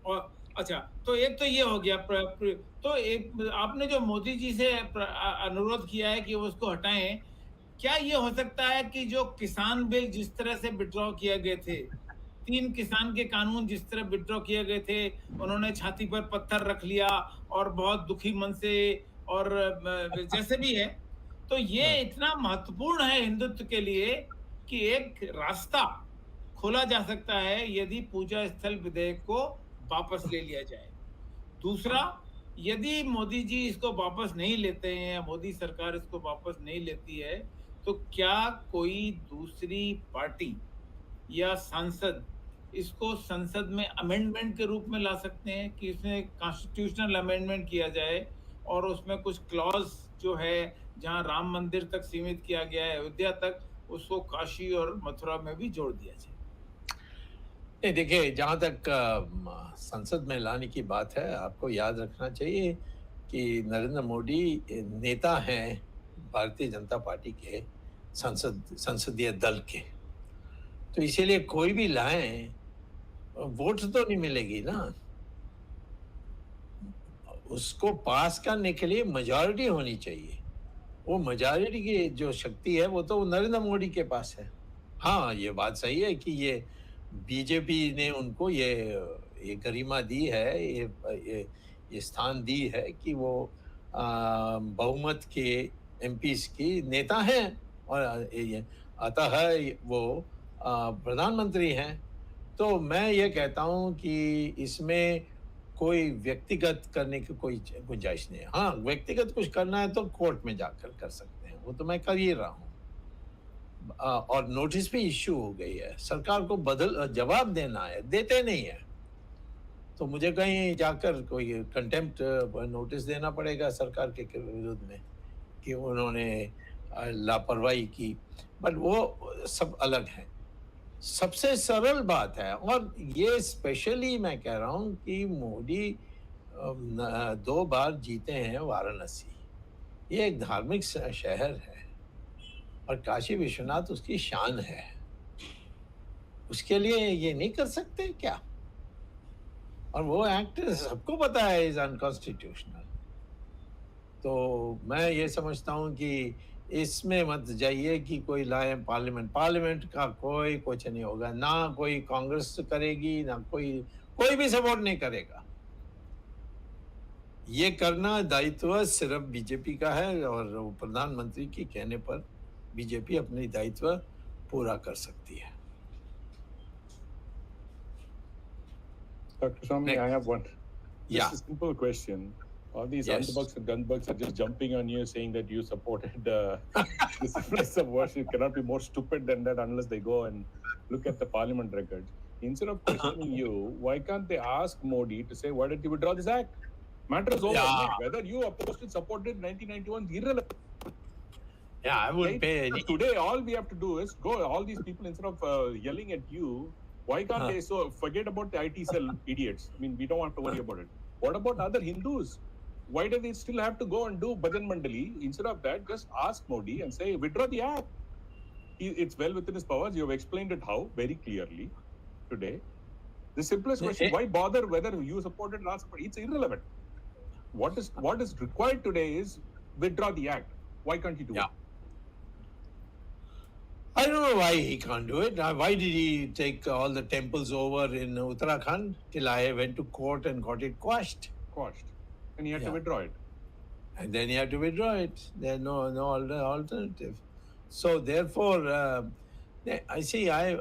और अच्छा, तो एक तो ये हो गया। तो एक आपने जो मोदी जी से अनुरोध किया है कि वो उसको हटाएं, क्या ये हो सकता है कि जो किसान बिल जिस तरह से विड्रॉ किए गए थे, 3 किसान के कानून जिस तरह विड्रॉ किए गए थे, उन्होंने छाती पर पत्थर रख लिया और बहुत दुखी मन से, और जैसे भी है, तो ये इतना महत्वपूर्ण है हिंदुत्व के लिए कि एक रास्ता खोला जा सकता है यदि पूजा स्थल विधेयक को वापस ले लिया जाए। दूसरा, यदि मोदी जी इसको वापस नहीं लेते हैं, या मोदी सरकार इसको वापस नहीं लेती है, तो क्या कोई दूसरी पार्टी या सांसद इसको संसद में अमेंडमेंट के रूप में ला सकते हैं कि इसमें कॉन्स्टिट्यूशनल अमेंडमेंट किया जाए, और उसमें कुछ क्लॉज जो है, जहां राम मंदिर तक सीमित किया गया है अयोध्या तक, उसको काशी और मथुरा में भी जोड़ दिया जाए। नहीं, देखिए, जहाँ तक संसद में लाने की बात है, आपको याद रखना चाहिए कि नरेंद्र मोदी नेता हैं भारतीय जनता पार्टी के संसदीय दल के, तो इसीलिए कोई भी लाएं, वोट तो नहीं मिलेगी ना, उसको पास करने के लिए मेजॉरिटी होनी चाहिए। वो मेजॉरिटी की जो शक्ति है वो तो नरेंद्र मोदी के पास है। हाँ, ये बात सही है कि ये बीजेपी ने उनको ये गरिमा दी है, ये स्थान दी है कि वो बहुमत के एमपीज की नेता हैं, और अतः वो प्रधानमंत्री हैं। तो मैं ये कहता हूँ कि इसमें कोई व्यक्तिगत करने की कोई गुंजाइश नहीं है। हाँ, व्यक्तिगत कुछ करना है तो कोर्ट में जाकर कर सकते हैं, वो तो मैं कर ही रहा हूँ। और नोटिस भी इश्यू हो गई है, सरकार को जवाब देना है, देते नहीं है, तो मुझे कहीं जाकर कोई कंटेम्प्ट नोटिस देना पड़ेगा सरकार के विरुद्ध में कि उन्होंने लापरवाही की। बट वो सब अलग है। सबसे सरल बात है, और ये स्पेशली मैं कह रहा हूँ कि मोदी 2 बार जीते हैं वाराणसी, ये एक धार्मिक शहर है और काशी विश्वनाथ उसकी शान है, उसके लिए ये नहीं कर सकते क्या? और वो एक्ट सबको पता है इज अनकॉन्स्टिट्यूशनल। तो मैं ये समझता हूँ कि इसमें मत जाइए कि कोई लाए पार्लियामेंट का कोई कुछ नहीं होगा, ना कोई कांग्रेस करेगी, ना कोई भी सपोर्ट नहीं करेगा। ये करना दायित्व सिर्फ बीजेपी का है, और प्रधानमंत्री के कहने पर बीजेपी अपनी दायित्व पूरा कर सकती है। Dr. Sawmy, I have one. Yeah. Just a simple question. All these underbugs and gunbugs are just jumping on you, saying that you supported this place of worship. Cannot be more stupid than that unless they go and look at the parliament records. Instead of questioning you, why can't they ask Modi to say, why did you withdraw this act? Matter is over. Yeah. Whether you opposed it, supported 1991 is irrelevant. Yeah, I wouldn't pay any. Today, all we have to do is go. All these people, instead of yelling at you, why can't they forget about the IT cell idiots? I mean, we don't have to worry about it. What about other Hindus? Why do they still have to go and do Bhajan Mandali? Instead of that, just ask Modi and say, withdraw the act. It's well within his powers. You have explained it how very clearly today. The simplest question, why bother whether you supported last? It's irrelevant. What is required today is withdraw the act. Why can't he do it? I don't know why he can't do it. Why did he take all the temples over in Uttarakhand till I went to court and got it quashed? And he had to withdraw it. And then he had to withdraw it. There's no alternative. So therefore, I see. I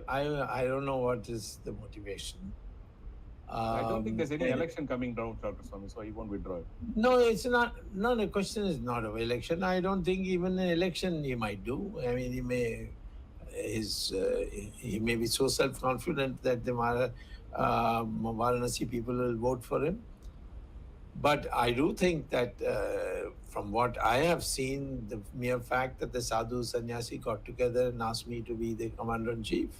don't know what is the motivation. I don't think there's any And- election coming down, Dr. Swamy, so he won't withdraw it. No, it's not. No, the question is not of election. I don't think even an election he might do. I mean, he may be so self-confident that the Varanasi people will vote for him. But I do think that from what I have seen, the mere fact that the sadhu sannyasi got together and asked me to be the commander-in-chief,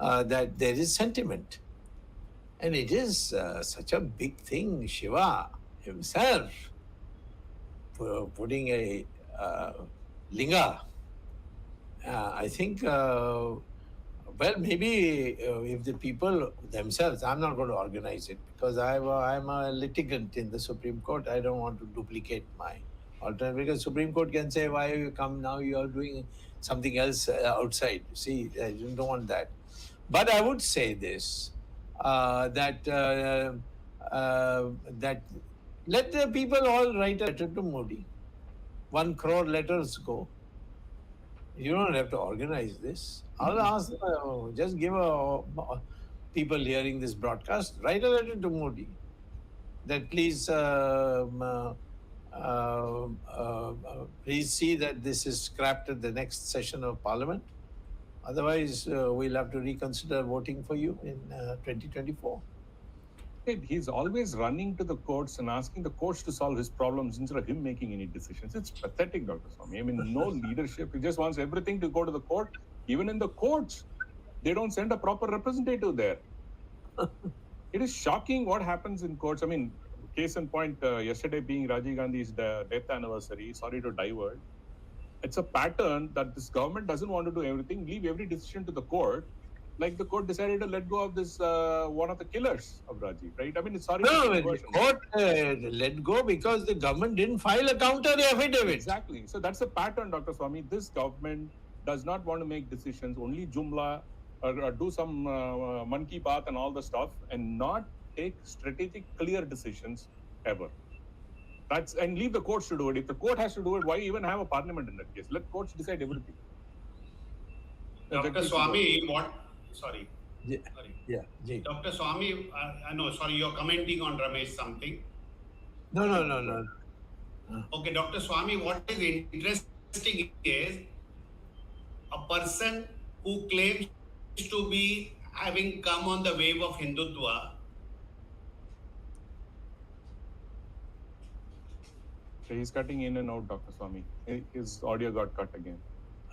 that there is sentiment. And it is such a big thing, Shiva himself putting a linga. I think, well, maybe if the people themselves, I'm not going to organize it because I'm a litigant in the Supreme Court. I don't want to duplicate my alternative because Supreme Court can say, why have you come now? You are doing something else outside. See, I don't want that. But I would say this. That let the people all write a letter to Modi. 1 crore letters go. You don't have to organize this. I'll ask, just give people hearing this broadcast, write a letter to Modi that please please see that this is scrapped at the next session of Parliament. Otherwise, we'll have to reconsider voting for you in 2024. He's always running to the courts and asking the courts to solve his problems instead of him making any decisions. It's pathetic, Dr. Swamy. I mean, no leadership. He just wants everything to go to the court. Even in the courts, they don't send a proper representative there. It is shocking what happens in courts. I mean, case in point, yesterday being Rajiv Gandhi's death anniversary, sorry to divert. It's a pattern that this government doesn't want to do everything, leave every decision to the court. Like the court decided to let go of this one of the killers of Rajiv, right? I mean, it's sorry. No, the court let go because the government didn't file a counter affidavit. Exactly. So that's a pattern, Dr. Swamy. This government does not want to make decisions, only jumla, or do some monkey bath and all the stuff, and not take strategic, clear decisions ever. And leave the courts to do it. If the court has to do it, why even have a parliament in that case? Let courts decide everything. Dr. Swamy, what? Sorry. Yeah. Sorry. Yeah. Ji. Dr. Swamy, no, sorry, you're commenting on Ramesh something. No. Okay, Dr. Swamy, what is interesting is a person who claims to be having come on the wave of Hindutva. He's cutting in and out, Dr. Swamy. His audio got cut again.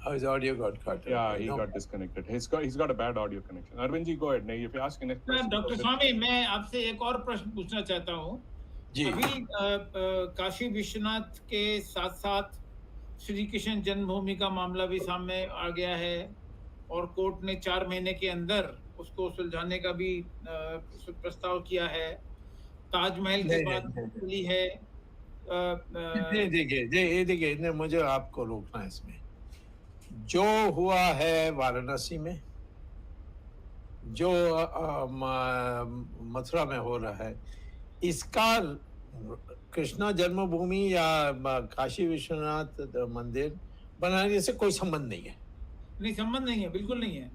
Oh, his audio got cut. Yeah, he got disconnected. He's got a bad audio connection. Arvind ji, go ahead. If you ask next question. Doctor Swami, मैं आपसे एक और प्रश्न पूछना चाहता हूँ. अभी काशी विश्वनाथ के साथ साथ श्री कृष्ण जन्मभूमि का मामला भी सामने आ गया है और कोर्ट ने 4 महीने के अंदर उसको सुलझाने का भी प्रस्ताव किया है. ताजमहल के बाद मिली है. देखिए, मुझे आपको रोकना है इसमें. जो हुआ है वाराणसी में, जो मथुरा में हो रहा है, इसका कृष्णा जन्मभूमि या काशी विश्वनाथ मंदिर बनाने से कोई संबंध नहीं है. नहीं, संबंध नहीं है, बिल्कुल नहीं है.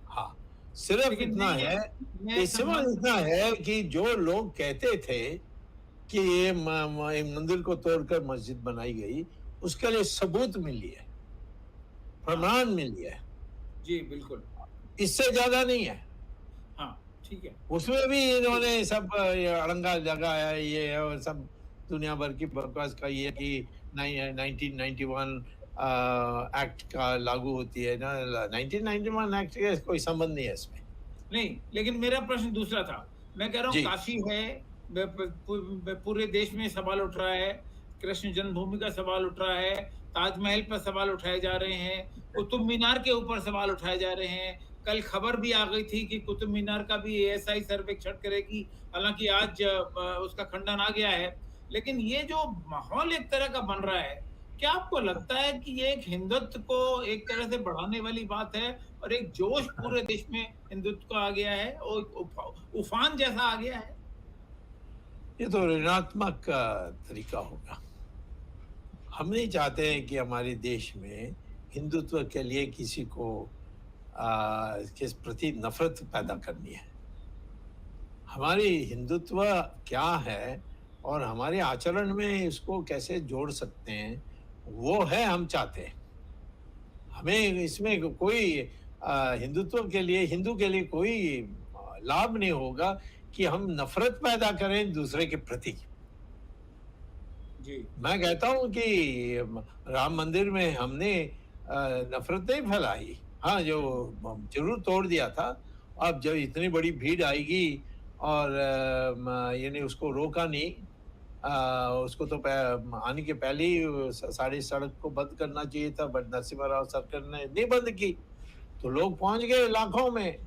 हाँ, सिर्फ इतना है, इसमें इतना है कि जो लोग कहते थे कि ये मंदिर को तोड़कर मस्जिद बनाई गई, उसके लिए सबूत मिली है, प्रमाण मिली है. जी बिल्कुल, इससे ज्यादा नहीं है. हाँ ठीक है. उसमें भी इन्होंने सब अड़ंगा लगाया ये है और सब दुनिया भर की बकवास का ये कि 1991 एक्ट का लागू होती है ना. 1991 एक्ट का कोई संबंध नहीं है इसमें. नहीं, लेकिन मेरा प्रश्न दूसरा था. मैं कह रहा हूँ काशी है, पूरे देश में सवाल उठ रहा है, कृष्ण जन्मभूमि का सवाल उठ रहा है, ताजमहल पर सवाल उठाए जा रहे हैं, कुतुब मीनार के ऊपर सवाल उठाए जा रहे हैं. कल खबर भी आ गई थी कि कुतुब मीनार का भी एएसआई सर्वेक्षण करेगी, हालांकि आज उसका खंडन आ गया है. लेकिन ये जो माहौल एक तरह का बन रहा है, क्या आपको लगता है कि ये एक हिंदुत्व को एक तरह से बढ़ाने वाली बात है और एक जोश पूरे देश में हिंदुत्व का आ गया है और उफान जैसा आ गया है? ये तो ऋणात्मक तरीका होगा. हम नहीं चाहते हैं कि हमारे देश में हिंदुत्व के लिए किसी को के प्रति नफरत पैदा करनी है। हमारी हिंदुत्व क्या है और हमारे आचरण में इसको कैसे जोड़ सकते हैं, वो है हम चाहते हैं। हमें इसमें कोई हिंदुत्व के लिए, हिंदू के लिए कोई लाभ नहीं होगा कि हम नफरत पैदा करें दूसरे के प्रति। जी मैं कहता हूं कि राम मंदिर में हमने नफरत नहीं फैलाई, हाँ जो जरूर तोड़ दिया था। अब जब इतनी बड़ी भीड़ आएगी और यानी उसको रोका नहीं, उसको तो आने के पहले ही सारी सड़क को बंद करना चाहिए था, बट नरसिम्हा राव सरकार ने नहीं बंद की, तो लोग पहुंच गए लाखों में।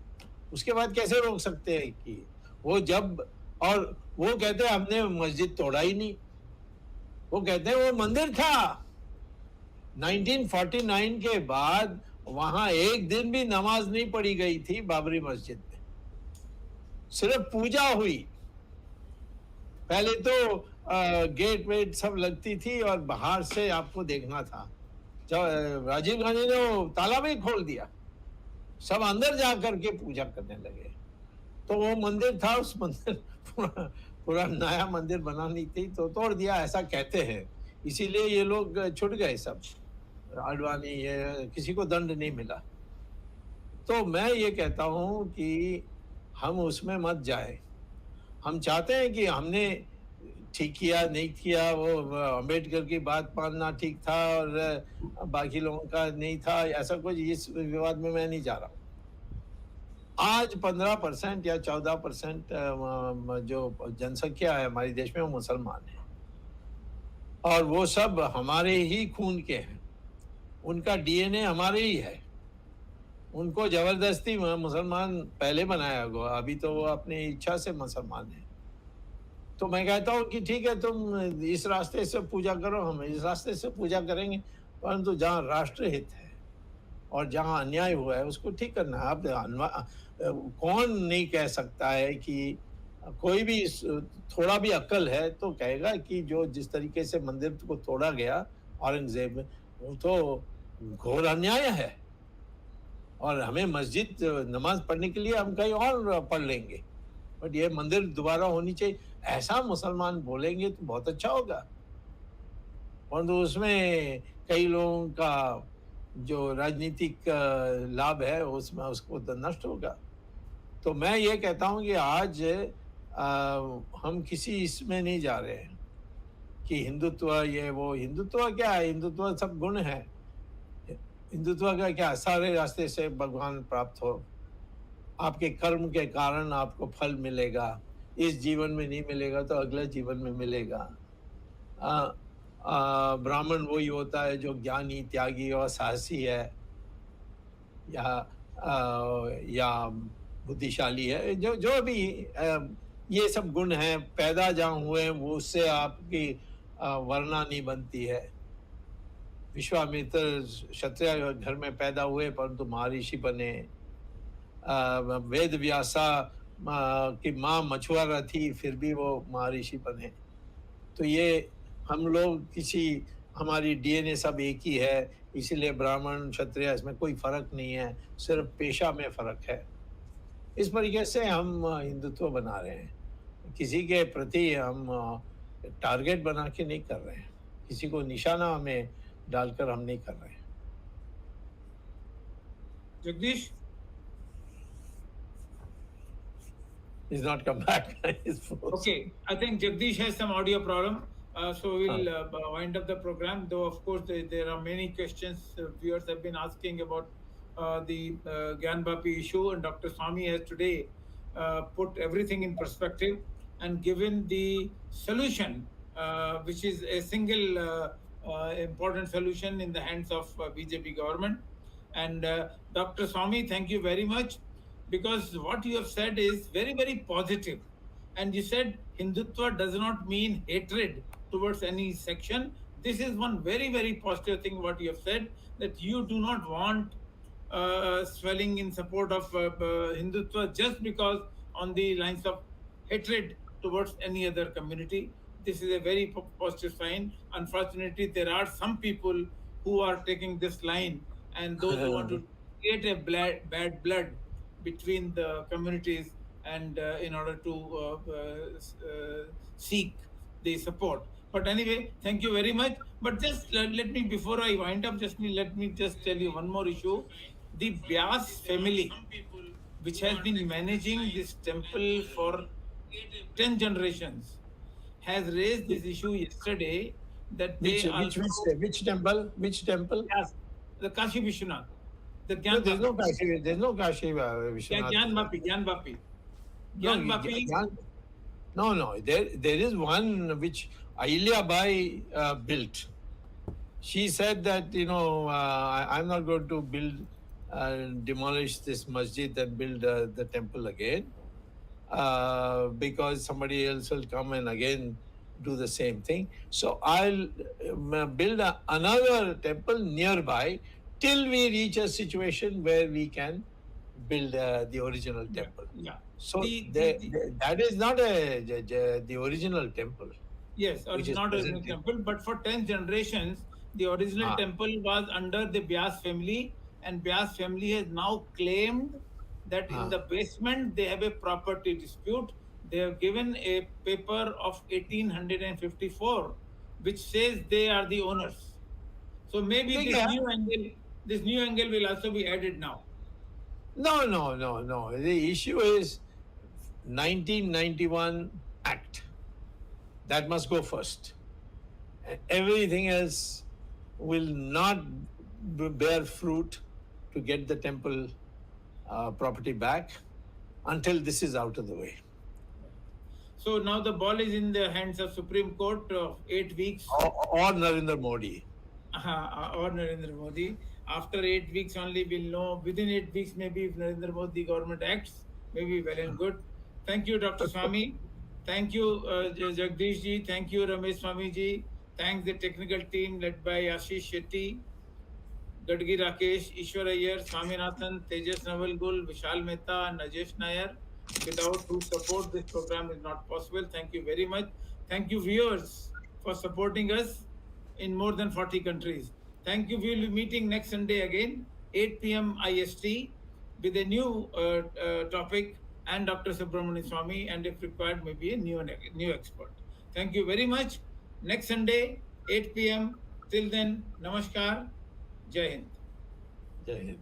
उसके बाद कैसे रोक सकते हैं कि वो जब, और वो कहते हैं हमने मस्जिद तोड़ा ही नहीं, वो कहते हैं वो मंदिर था। 1949 के बाद वहां एक दिन भी नमाज नहीं पढ़ी गई थी बाबरी मस्जिद में, सिर्फ पूजा हुई। पहले तो गेट वेट सब लगती थी और बाहर से आपको देखना था। जब राजीव गांधी ने वो ताला भी खोल दिया, सब अंदर जा करके पूजा करने लगे। तो वो मंदिर था, उस मंदिर पूरा नया मंदिर बनानी थी तो तोड़ दिया, ऐसा कहते हैं। इसीलिए ये लोग छुट गए सब, आडवाणी, ये किसी को दंड नहीं मिला। तो मैं ये कहता हूँ कि हम उसमें मत जाए। हम चाहते हैं कि हमने ठीक किया नहीं किया, वो अम्बेडकर की बात मानना ठीक था और बाकी लोगों का नहीं था, ऐसा कुछ इस विवाद में मैं नहीं जा रहा हूँ। आज 15% या 14% जो जनसंख्या है हमारे देश में वो मुसलमान है, और वो सब हमारे ही खून के हैं, उनका डीएनए हमारे ही है। उनको जबरदस्ती मुसलमान पहले बनाया गया, अभी तो वो अपनी इच्छा से मुसलमान है। तो मैं कहता हूँ कि ठीक है, तुम इस रास्ते से पूजा करो, हम इस रास्ते से पूजा करेंगे, परंतु जहाँ राष्ट्र हित है और जहाँ अन्याय हुआ है उसको ठीक करना है। आप कौन नहीं कह सकता है कि कोई भी थोड़ा भी अक्ल है तो कहेगा कि जो जिस तरीके से मंदिर को तोड़ा गया औरंगजेब में, वो तो घोर अन्याय है। और हमें मस्जिद नमाज पढ़ने के लिए हम कहीं और पढ़ लेंगे, बट ये मंदिर दोबारा होनी चाहिए, ऐसा मुसलमान बोलेंगे तो बहुत अच्छा होगा। परंतु उसमें कई लोगों का जो राजनीतिक लाभ है उसमें उसको तो नष्ट होगा। तो मैं ये कहता हूँ कि आज हम किसी इसमें नहीं जा रहे हैं कि हिंदुत्व ये वो। हिंदुत्व क्या है? हिंदुत्व सब गुण है। हिंदुत्व का क्या, सारे रास्ते से भगवान प्राप्त हो, आपके कर्म के कारण आपको फल मिलेगा, इस जीवन में नहीं मिलेगा तो अगले जीवन में मिलेगा। ब्राह्मण वही होता है जो ज्ञानी, त्यागी और साहसी है, या बुद्धिशाली है, जो जो भी ये सब गुण हैं, पैदा जहाँ हुए वो उससे आपकी वर्णा नहीं बनती है। विश्वामित्र क्षत्रिय घर में पैदा हुए परंतु महर्षि बने। वेद व्यासा की माँ मछुआरा थी फिर भी वो महर्षि बने। तो ये हम लोग किसी, हमारी डीएनए सब एक ही है, इसीलिए ब्राह्मण क्षत्रिय इसमें कोई फर्क नहीं है, सिर्फ पेशा में फर्क है। इस तरीके से हम हिंदुत्व बना रहे हैं, किसी के प्रति हम टारगेट बना के नहीं कर रहे हैं, किसी को निशाना हमें डालकर हम नहीं कर रहे हैं। Jagdish, he's not come back. Okay, I think Jagdish has some audio problem, so we'll wind up the program. Though of course there are many questions viewers have been asking about the GYAN VAPI issue, and Dr. Sawmy has today put everything in perspective and given the solution, which is a single important solution in the hands of BJP government. And Dr. Sawmy, thank you very much, because what you have said is very, very positive. And you said Hindutva does not mean hatred towards any section. This is one very, very positive thing what you have said, that you do not want swelling in support of Hindutva just because on the lines of hatred towards any other community. This is a very positive sign. Unfortunately, there are some people who are taking this line, and those who want to create a bad blood between the communities, and in order to seek the support. But anyway, thank you very much. But just let me, before I wind up, let me just tell you one more issue. The Vyas family, which has been managing this temple for 10 generations, has raised this issue yesterday, that they also, Which temple? Which temple? yes, the Kashi Vishwanath, the No, Gyan there's no Vapi, Kashi. There's no Kashi Vishwanath. Gyan Vapi, Gyan Vapi, No, Gyan Vapi. no. There is one which Ahilya Bai built. She said that I'm not going to demolish this masjid and build the temple again, because somebody else will come and again do the same thing. So I'll build another temple nearby till we reach a situation where we can build the original temple. Yeah. So The that is not the original temple. yes, or which is not original present temple, but for 10 generations, the original Ah. temple was under the Vyas family, and Vyas family has now claimed that in Ah. the basement they have a property dispute. They have given a paper of 1854, which says they are the owners. So maybe Yeah. this new angle will also be added now. No. The issue is 1991 Act. That must go first. Everything else will not bear fruit to get the temple property back until this is out of the way. So now the ball is in the hands of Supreme Court of 8 weeks. Or Narendra Modi. Or Narendra Modi. After 8 weeks only, we'll know. Within 8 weeks, maybe if Narendra Modi government acts, maybe well and good. Thank you, Dr. Swamy. Thank you, Jagdish ji. Thank you, Ramesh Swamy ji. Thanks the technical team led by Ashish Shetty, Gadgi Rakesh, Ishwar Iyer, Swaminathan, Tejas Navalgul, Vishal Mehta, and Najesh Nair, without whose support this program is not possible. Thank you very much. Thank you, viewers, for supporting us in more than 40 countries. Thank you. We will be meeting next Sunday again, 8 p.m. IST, with a new topic and Dr. Subramanian Sawmy, and if required, maybe a new expert. Thank you very much. Next Sunday, 8 p.m. Till then, Namaskar. Jai Hind. Jai Hind.